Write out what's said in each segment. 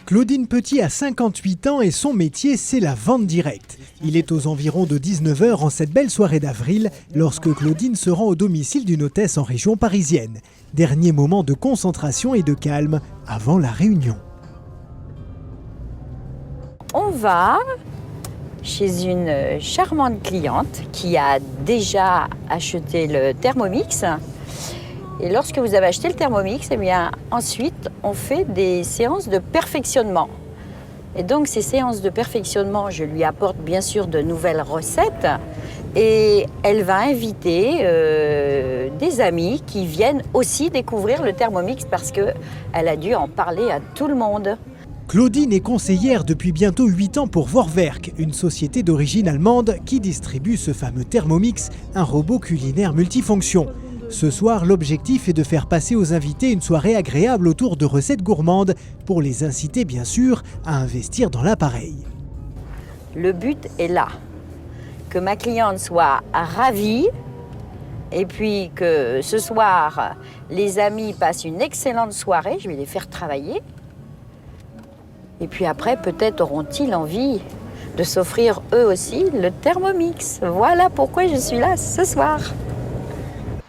Claudine Petit a 58 ans et son métier, c'est la vente directe. Il est aux environs de 19 h en cette belle soirée d'avril lorsque Claudine se rend au domicile d'une hôtesse en région parisienne. Dernier moment de concentration et de calme avant la réunion. On va chez une charmante cliente qui a déjà acheté le Thermomix. Et lorsque vous avez acheté le Thermomix, eh bien, ensuite, on fait des séances de perfectionnement. Et donc, ces séances de perfectionnement, je lui apporte bien sûr de nouvelles recettes. Et elle va inviter des amis qui viennent aussi découvrir le Thermomix parce qu'elle a dû en parler à tout le monde. Claudine est conseillère depuis bientôt 8 ans pour Vorwerk, une société d'origine allemande qui distribue ce fameux Thermomix, un robot culinaire multifonction. Ce soir, l'objectif est de faire passer aux invités une soirée agréable autour de recettes gourmandes pour les inciter bien sûr à investir dans l'appareil. Le but est là, que ma cliente soit ravie et puis que ce soir, les amis passent une excellente soirée, je vais les faire travailler. Et puis après, peut-être auront-ils envie de s'offrir eux aussi le Thermomix. Voilà pourquoi je suis là ce soir.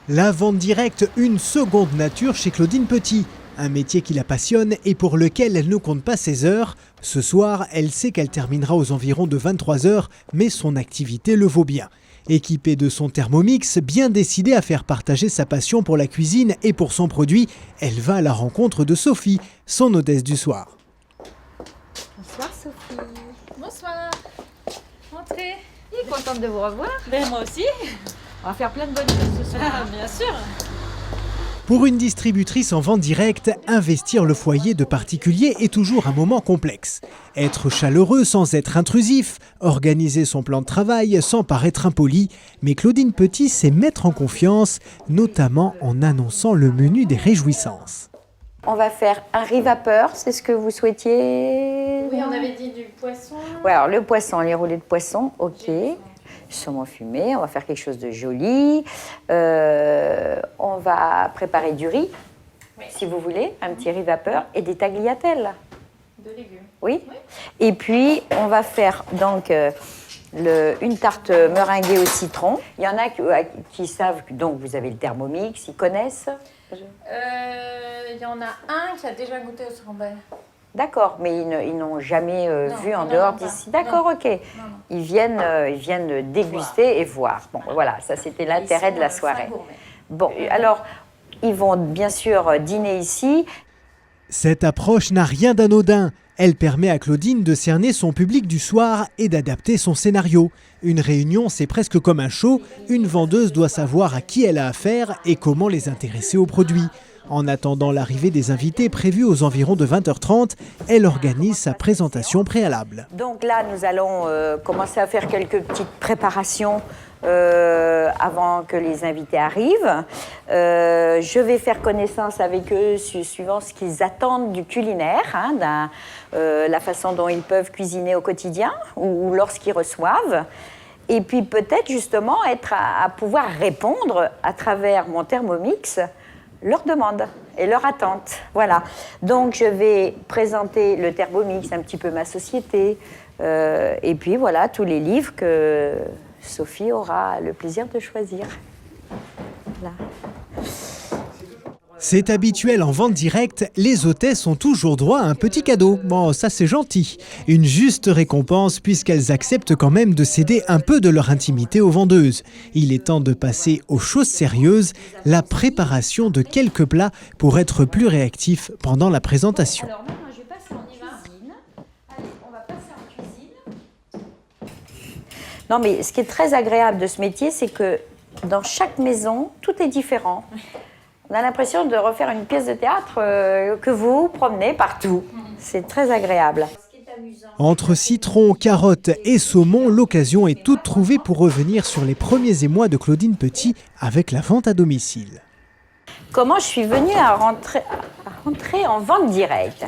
La vente directe, une seconde nature chez Claudine Petit. Un métier qui la passionne et pour lequel elle ne compte pas ses heures. Ce soir, elle sait qu'elle terminera aux environs de 23 h, mais son activité le vaut bien. Équipée de son Thermomix, bien décidée à faire partager sa passion pour la cuisine et pour son produit, elle va à la rencontre de Sophie, son hôtesse du soir. Bonsoir Sophie. Bonsoir. Entrez. Je suis contente de vous revoir. Ben, moi aussi. On va faire plein de bonnes choses ce soir. Ah, bien sûr. Pour une distributrice en vente directe, investir le foyer de particuliers est toujours un moment complexe. Être chaleureux sans être intrusif, organiser son plan de travail sans paraître impoli. Mais Claudine Petit sait mettre en confiance, notamment en annonçant le menu des réjouissances. On va faire un riz vapeur, c'est ce que vous souhaitiez? Oui, on avait dit du poisson. Ouais, alors le poisson, les roulés de poisson, ok. Saumon fumé, on va faire quelque chose de joli. On va préparer du riz, oui, si vous voulez, un petit riz vapeur et des tagliatelles. De légumes. Oui. Oui. Et puis, on va faire donc une tarte meringuée au citron. Il y en a qui savent que donc, vous avez le Thermomix, ils connaissent. Il y en a un qui a déjà goûté au Srambel. D'accord, mais ils n'ont jamais vu en dehors d'ici. D'accord, ok. Non. Ils viennent déguster et voir. Bon, voilà, ça c'était l'intérêt de la soirée. Bon, alors, ils vont bien sûr dîner ici. Cette approche n'a rien d'anodin. Elle permet à Claudine de cerner son public du soir et d'adapter son scénario. Une réunion, c'est presque comme un show. Une vendeuse doit savoir à qui elle a affaire et comment les intéresser aux produits. En attendant l'arrivée des invités prévus aux environs de 20 h 30, elle organise sa présentation préalable. Donc là, nous allons commencer à faire quelques petites préparations avant que les invités arrivent. Je vais faire connaissance avec eux suivant ce qu'ils attendent du culinaire, la façon dont ils peuvent cuisiner au quotidien ou lorsqu'ils reçoivent. Et puis peut-être justement être à pouvoir répondre à travers mon Thermomix leurs demandes et leurs attentes. Voilà. Donc, je vais présenter le Thermomix, un petit peu ma société, et puis voilà, tous les livres que Sophie aura le plaisir de choisir. Voilà. C'est habituel en vente directe, les hôtesses ont toujours droit à un petit cadeau. Bon, ça c'est gentil. Une juste récompense puisqu'elles acceptent quand même de céder un peu de leur intimité aux vendeuses. Il est temps de passer aux choses sérieuses, la préparation de quelques plats pour être plus réactif pendant la présentation. Alors maintenant, je vais passer en cuisine. Allez, on va passer en cuisine. Non, mais ce qui est très agréable de ce métier, c'est que dans chaque maison, tout est différent. On a l'impression de refaire une pièce de théâtre que vous promenez partout. C'est très agréable. Entre citron, carottes et saumon, l'occasion est toute trouvée pour revenir sur les premiers émois de Claudine Petit avec la vente à domicile. Comment je suis venue à rentrer en vente directe?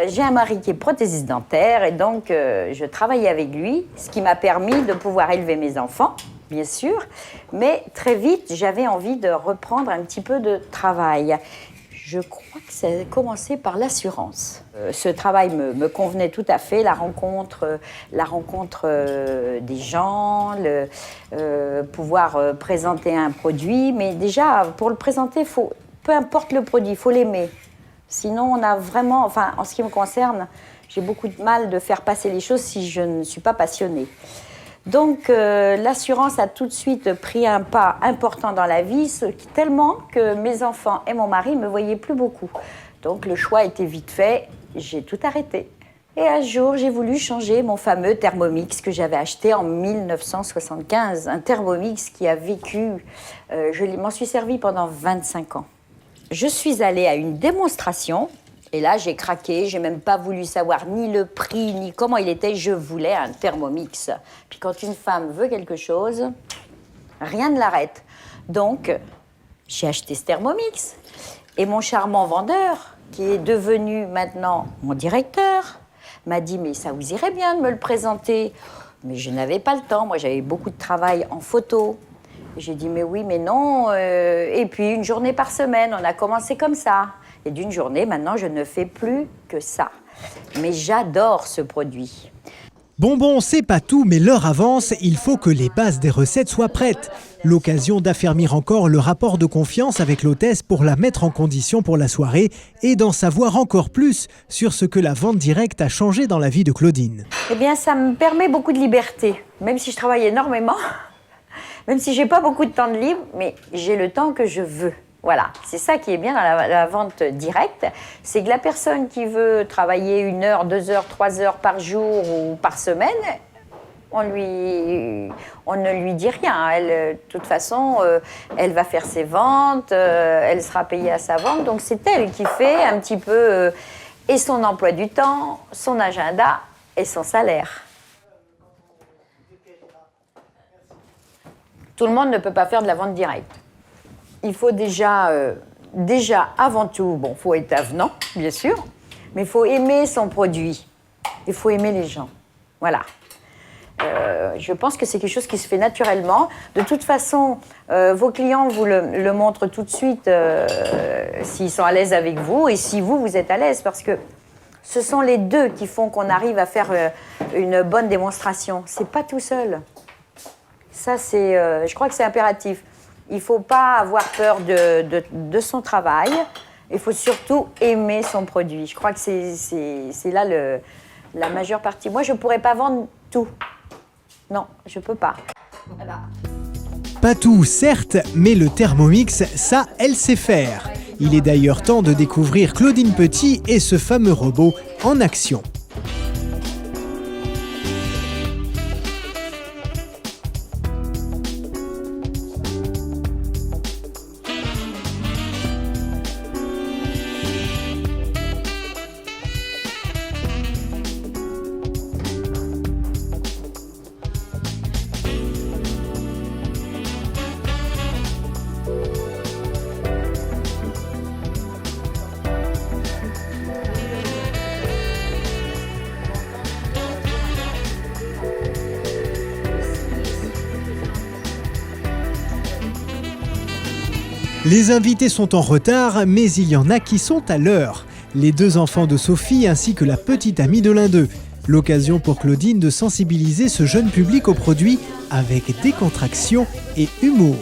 J'ai un mari qui est prothésiste dentaire et donc je travaillais avec lui, ce qui m'a permis de pouvoir élever mes enfants. Bien sûr, mais très vite, j'avais envie de reprendre un petit peu de travail. Je crois que ça a commencé par l'assurance. Ce travail me convenait tout à fait, la rencontre des gens, pouvoir présenter un produit. Mais déjà, pour le présenter, peu importe le produit, il faut l'aimer. Sinon, on a vraiment, enfin, en ce qui me concerne, j'ai beaucoup de mal de faire passer les choses si je ne suis pas passionnée. Donc, l'assurance a tout de suite pris un pas important dans la vie, tellement que mes enfants et mon mari ne me voyaient plus beaucoup. Donc, le choix était vite fait, j'ai tout arrêté. Et un jour, j'ai voulu changer mon fameux Thermomix que j'avais acheté en 1975. Un Thermomix qui a vécu, je m'en suis servi pendant 25 ans. Je suis allée à une démonstration. Et là, j'ai craqué, j'ai même pas voulu savoir ni le prix, ni comment il était. Je voulais un Thermomix. Puis quand une femme veut quelque chose, rien ne l'arrête. Donc, j'ai acheté ce Thermomix. Et mon charmant vendeur, qui est devenu maintenant mon directeur, m'a dit « Mais ça vous irait bien de me le présenter ?» Mais je n'avais pas le temps. Moi, j'avais beaucoup de travail en photo. J'ai dit « Mais oui, mais non. » Et puis, une journée par semaine, on a commencé comme ça. Et d'une journée, maintenant, je ne fais plus que ça. Mais j'adore ce produit. Bon, c'est pas tout, mais l'heure avance, il faut que les bases des recettes soient prêtes. L'occasion d'affermir encore le rapport de confiance avec l'hôtesse pour la mettre en condition pour la soirée et d'en savoir encore plus sur ce que la vente directe a changé dans la vie de Claudine. Eh bien, ça me permet beaucoup de liberté, même si je travaille énormément, même si j'ai pas beaucoup de temps de libre, mais j'ai le temps que je veux. Voilà, c'est ça qui est bien dans la vente directe, c'est que la personne qui veut travailler 1 heure, 2 heures, 3 heures par jour ou par semaine, on ne lui dit rien. Elle, de toute façon, elle va faire ses ventes, elle sera payée à sa vente, donc c'est elle qui fait un petit peu et son emploi du temps, son agenda et son salaire. Tout le monde ne peut pas faire de la vente directe. Il faut déjà avant tout, bon, il faut être avenant, bien sûr, mais il faut aimer son produit. Il faut aimer les gens. Voilà. Je pense que c'est quelque chose qui se fait naturellement. De toute façon, vos clients vous le montrent tout de suite s'ils sont à l'aise avec vous et si vous êtes à l'aise, parce que ce sont les deux qui font qu'on arrive à faire une bonne démonstration. C'est pas tout seul. Ça, je crois que c'est impératif. Il ne faut pas avoir peur de son travail. Il faut surtout aimer son produit. Je crois que c'est là la majeure partie. Moi, je ne pourrais pas vendre tout. Non, je ne peux pas. Voilà. Pas tout, certes, mais le Thermomix, ça, elle sait faire. Il est d'ailleurs temps de découvrir Claudine Petit et ce fameux robot en action. Les invités sont en retard, mais il y en a qui sont à l'heure. Les 2 enfants de Sophie ainsi que la petite amie de l'un d'eux. L'occasion pour Claudine de sensibiliser ce jeune public aux produits avec décontraction et humour.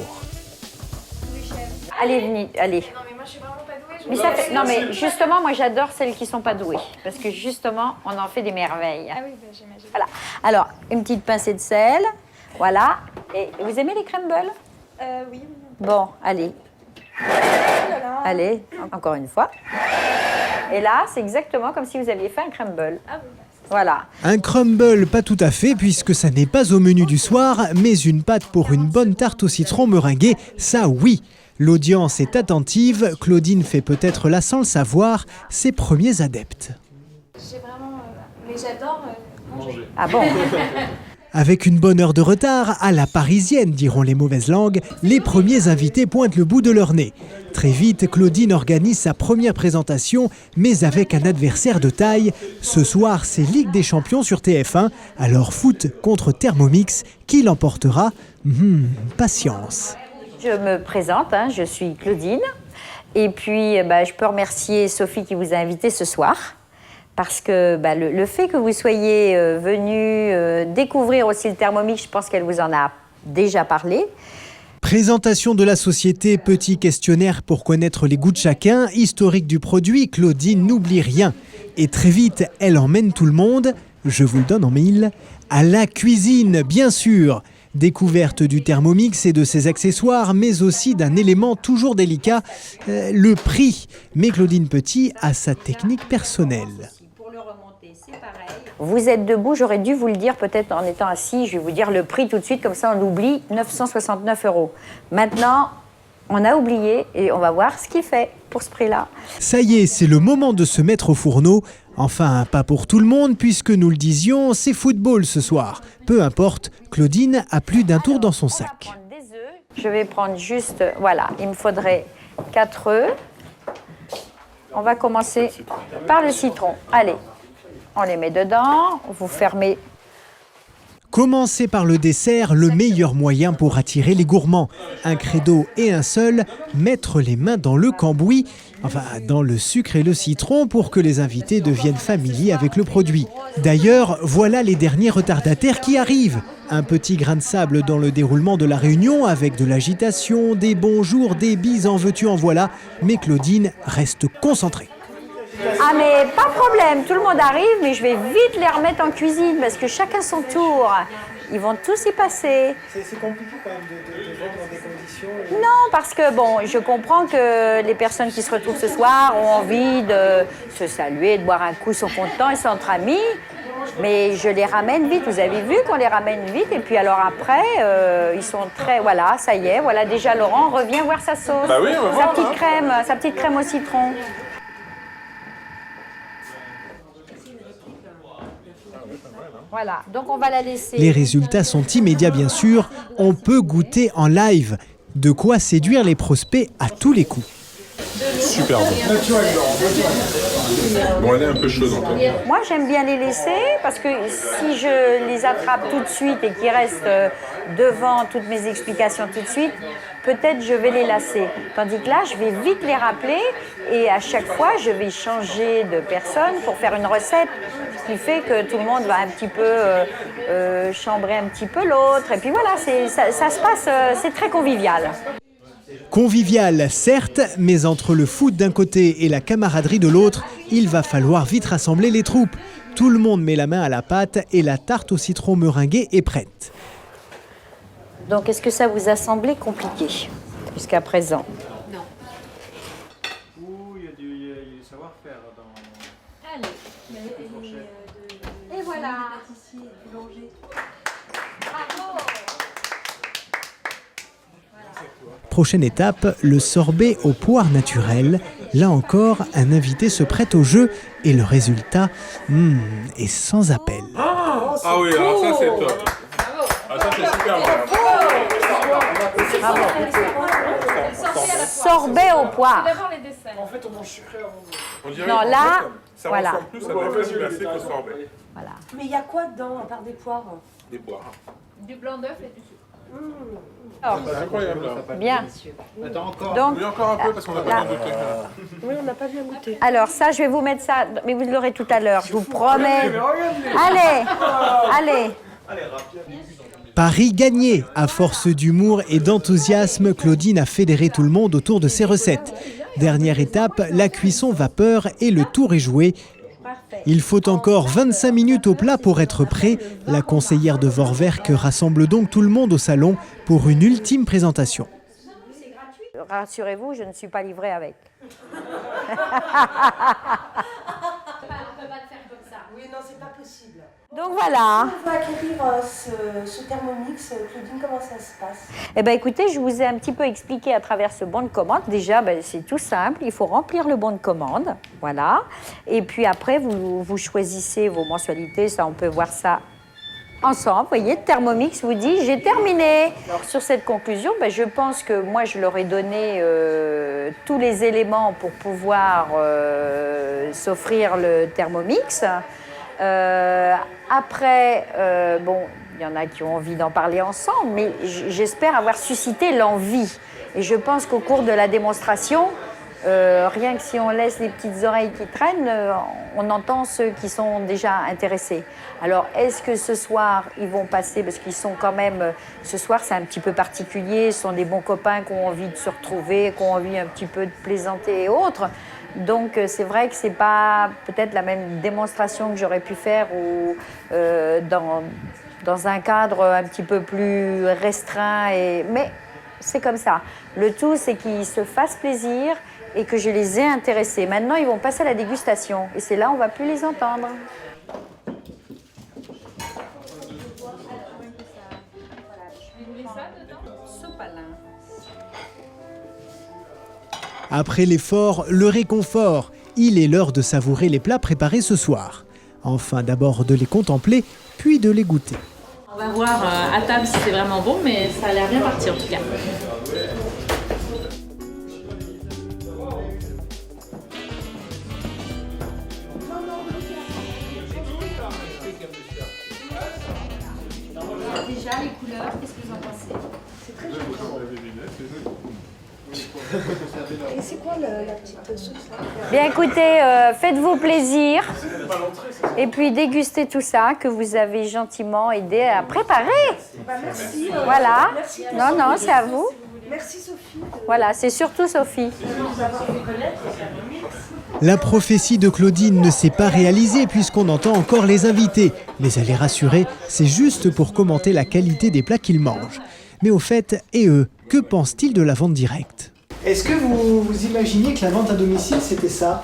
Allez, venez, allez. Non, mais moi, je suis vraiment pas douée. Mais ça fait, non, mais justement, moi, j'adore celles qui sont pas douées. Parce que justement, on en fait des merveilles. Ah oui, bah, j'imagine. Voilà. Alors, une petite pincée de sel. Voilà. Et vous aimez les crumbles? Oui. Bon, allez. Allez, encore une fois. Et là, c'est exactement comme si vous aviez fait un crumble. Ah oui. Voilà. Un crumble, pas tout à fait, puisque ça n'est pas au menu du soir, mais une pâte pour une bonne tarte au citron meringuée, ça oui. L'audience est attentive, Claudine fait peut-être là sans le savoir ses premiers adeptes. J'ai vraiment... mais j'adore manger. Ah bon? Avec une bonne heure de retard, à la parisienne, diront les mauvaises langues, les premiers invités pointent le bout de leur nez. Très vite, Claudine organise sa première présentation, mais avec un adversaire de taille. Ce soir, c'est Ligue des Champions sur TF1, alors foot contre Thermomix, qui l'emportera? Patience. Je me présente, je suis Claudine. Et puis, je peux remercier Sophie qui vous a invité ce soir. Parce que le fait que vous soyez venu découvrir aussi le Thermomix, je pense qu'elle vous en a déjà parlé. Présentation de la société, petit questionnaire pour connaître les goûts de chacun, historique du produit, Claudine n'oublie rien. Et très vite, elle emmène tout le monde, je vous le donne en mille, à la cuisine, bien sûr. Découverte du Thermomix et de ses accessoires, mais aussi d'un élément toujours délicat, le prix. Mais Claudine Petit a sa technique personnelle. Vous êtes debout, j'aurais dû vous le dire peut-être en étant assis, je vais vous dire le prix tout de suite, comme ça on oublie, 969 €. Maintenant, on a oublié et on va voir ce qu'il fait pour ce prix-là. Ça y est, c'est le moment de se mettre au fourneau. Enfin, pas pour tout le monde, puisque nous le disions, c'est football ce soir. Peu importe, Claudine a plus d'un tour dans son sac. On va prendre des œufs. Je vais prendre juste, voilà, il me faudrait 4 œufs. On va commencer par le citron. Allez, on les met dedans, vous fermez. Commencer par le dessert, le meilleur moyen pour attirer les gourmands. Un credo et un seul, mettre les mains dans le cambouis, enfin dans le sucre et le citron pour que les invités deviennent familiers avec le produit. D'ailleurs, voilà les derniers retardataires qui arrivent. Un petit grain de sable dans le déroulement de la réunion avec de l'agitation, des bonjours, des bises en veux-tu en voilà, mais Claudine reste concentrée. Ah mais pas de problème, tout le monde arrive, mais je vais vite les remettre en cuisine parce que chacun son tour. Ils vont tous y passer. C'est compliqué quand même de vendre dans des conditions... Non, parce que bon, je comprends que les personnes qui se retrouvent ce soir ont envie de se saluer, de boire un coup, sont contents, ils sont entre amis. Mais je les ramène vite, vous avez vu qu'on les ramène vite. Et puis alors après, ils sont très... Voilà, ça y est, voilà déjà Laurent revient voir sa sauce. Bah oui, on va voir, sa petite crème au citron. Voilà, donc on va la laisser. Les résultats sont immédiats bien sûr, on peut goûter en live. De quoi séduire les prospects à tous les coups. Super bon. Bon, elle est un peu chaude encore. Moi, j'aime bien les laisser parce que si je les attrape tout de suite et qu'ils restent devant toutes mes explications tout de suite, peut-être je vais les lasser. Tandis que là, je vais vite les rappeler et à chaque fois, je vais changer de personne pour faire une recette qui fait que tout le monde va un petit peu chambrer un petit peu l'autre. Et puis voilà, ça se passe, c'est très convivial. Convivial, certes, mais entre le foot d'un côté et la camaraderie de l'autre, il va falloir vite rassembler les troupes. Tout le monde met la main à la pâte et la tarte au citron meringuée est prête. Donc, est-ce que ça vous a semblé compliqué jusqu'à présent? Non. Il y a du savoir-faire dans... Allez. Et voilà. Bravo. Prochaine étape, le sorbet aux poires naturelles. Là encore, un invité se prête au jeu et le résultat est sans appel. Ah oui, alors ça c'est top. Ah ça c'est super bon. Bravo. Sorbet aux poires. D'abord les desserts. En fait, on mange sucré avant. On dirait Non, qu'en là, fait, ça voilà. ressemble plus à de la crème glacée qu'au sorbet. Voilà. Mais il y a quoi dedans, à part des poires? Des poires. Du blanc d'œuf et du sucre. C'est incroyable là. Bien. Attends, encore. Donc, Oui, encore un peu parce qu'on a pas mal de trucs. Oui, on n'a pas bien goûté. alors ça, je vais vous mettre ça, mais vous l'aurez tout à l'heure, je vous promets. Allez. Paris gagné. À force d'humour et d'enthousiasme, Claudine a fédéré tout le monde autour de ses recettes. Dernière étape, la cuisson vapeur et le tour est joué. Il faut encore 25 minutes au plat pour être prêt. La conseillère de Vorwerk rassemble donc tout le monde au salon pour une ultime présentation. Rassurez-vous, je ne suis pas livrée avec. On peut pas te faire comme ça. Oui, non, c'est pas possible. Donc voilà. On va acquérir ce Thermomix. Claudine, comment ça se passe? Eh bien écoutez, je vous ai un petit peu expliqué à travers ce bon de commande. Déjà, c'est tout simple, il faut remplir le bon de commande, voilà. Et puis après, vous choisissez vos mensualités, ça on peut voir ça ensemble. Vous voyez, Thermomix vous dit, j'ai terminé. Alors sur cette conclusion, je pense que moi je leur ai donné tous les éléments pour pouvoir s'offrir le Thermomix. Après, il y en a qui ont envie d'en parler ensemble, mais j'espère avoir suscité l'envie. Et je pense qu'au cours de la démonstration, Rien que si on laisse les petites oreilles qui traînent, on entend ceux qui sont déjà intéressés. Alors, est-ce que ce soir, ils vont passer, parce qu'ils sont quand même, ce soir, c'est un petit peu particulier, ce sont des bons copains qui ont envie de se retrouver, qui ont envie un petit peu de plaisanter et autres. Donc, c'est vrai que c'est pas peut-être la même démonstration que j'aurais pu faire ou dans un cadre un petit peu plus restreint. Mais c'est comme ça. Le tout, c'est qu'ils se fassent plaisir et que je les ai intéressés. Maintenant, ils vont passer à la dégustation. Et c'est là, on ne va plus les entendre. Après l'effort, le réconfort. Il est l'heure de savourer les plats préparés ce soir. Enfin, d'abord de les contempler, puis de les goûter. On va voir à table si c'est vraiment bon, mais ça a l'air bien parti en tout cas. Déjà, les couleurs, qu'est-ce que vous en pensez? C'est très joli. Et c'est quoi la petite sauce là? Bien, écoutez, faites-vous plaisir. Et puis, dégustez tout ça que vous avez gentiment aidé à préparer. Merci. Voilà. Merci, Non, c'est à vous. Merci Sophie. Voilà, c'est surtout Sophie. La prophétie de Claudine ne s'est pas réalisée puisqu'on entend encore les invités. Mais elle est rassurée, c'est juste pour commenter la qualité des plats qu'ils mangent. Mais au fait, et eux, que pensent-ils de la vente directe ? Est-ce que vous imaginiez que la vente à domicile, c'était ça?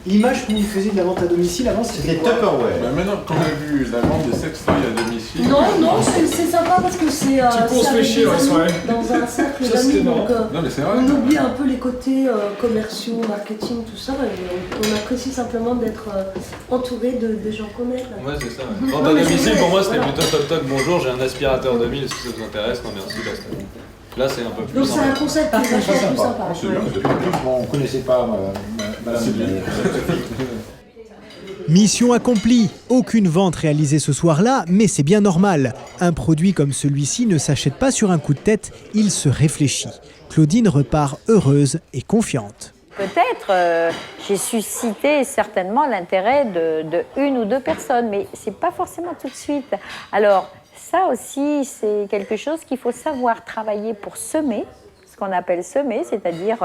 L'image que vous faisiez de la vente à domicile avant, c'était quoi? Bah maintenant qu'on a vu la vente de sextoys à domicile. Non, c'est sympa parce que c'est courses avec péchées, des ouais, amis, ouais. dans un cercle Ça, c'était d'amis, marrant. donc Non mais c'est vrai. on oublie un peu les côtés commerciaux, marketing, tout ça, et on apprécie simplement d'être entouré de gens qu'on aime. Ouais, c'est ça. Vente à domicile, pour moi, c'était plutôt toc toc, bonjour, j'ai un aspirateur 2000, est-ce que ça vous intéresse? Non, merci, basta. Là, c'est un peu plus. Donc c'est un concept qui est vachement plus sympa. On ne connaissait pas Madame. Mission accomplie. Aucune vente réalisée ce soir-là, mais c'est bien normal. Un produit comme celui-ci ne s'achète pas sur un coup de tête, il se réfléchit. Claudine repart heureuse et confiante. Peut-être j'ai suscité certainement l'intérêt de une ou deux personnes, mais c'est pas forcément tout de suite. Alors ça aussi, c'est quelque chose qu'il faut savoir travailler pour semer, ce qu'on appelle semer, c'est-à-dire,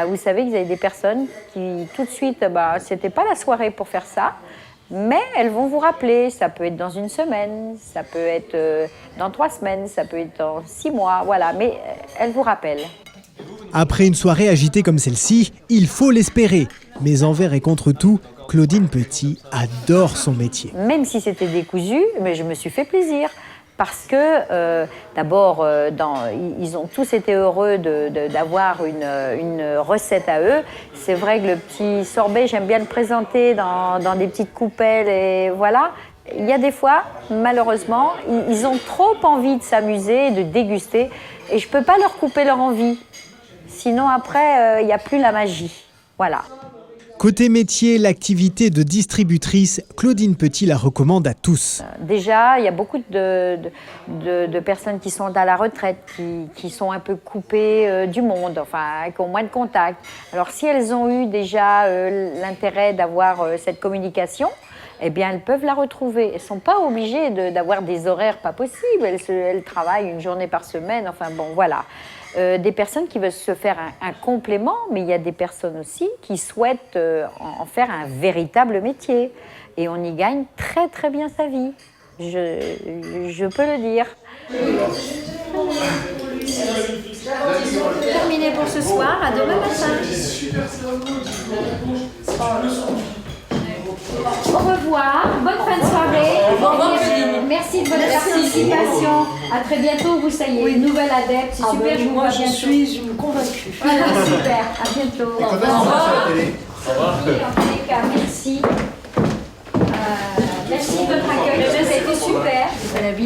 vous savez que vous avez des personnes qui tout de suite, c'était pas la soirée pour faire ça, mais elles vont vous rappeler. Ça peut être dans une semaine, ça peut être dans 3 semaines, ça peut être dans 6 mois, voilà, mais elles vous rappellent. Après une soirée agitée comme celle-ci, il faut l'espérer. Mais envers et contre tout, Claudine Petit adore son métier. Même si c'était décousu, mais je me suis fait plaisir. Parce que, d'abord, ils ont tous été heureux d'avoir une recette à eux. C'est vrai que le petit sorbet, j'aime bien le présenter dans des petites coupelles. Et voilà. Il y a des fois, malheureusement, ils ont trop envie de s'amuser, de déguster. Et je ne peux pas leur couper leur envie. Sinon, après, il n'y a plus la magie. Voilà. Côté métier, l'activité de distributrice, Claudine Petit la recommande à tous. Déjà, il y a beaucoup de personnes qui sont à la retraite, qui sont un peu coupées du monde, enfin, qui ont moins de contact. Alors, si elles ont eu déjà l'intérêt d'avoir cette communication, eh bien, elles peuvent la retrouver. Elles ne sont pas obligées d'avoir des horaires pas possibles. Elles travaillent une journée par semaine, enfin bon, voilà. Des personnes qui veulent se faire un complément, mais il y a des personnes aussi qui souhaitent en faire un véritable métier. Et on y gagne très très bien sa vie, je peux le dire. Terminé pour ce soir, à demain matin. Au revoir, bonne fin de soirée. Au revoir, Céline. Merci de votre participation. À très bientôt, vous ça y est, nouvelle adepte, c'est super, je vous vois Moi, bientôt. je suis convaincue. Voilà, super, à bientôt. Au revoir. Oui, en tous les cas, merci. Merci de votre accueil, ça a été super.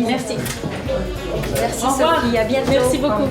Merci. Merci Sophie, à bientôt. Merci beaucoup.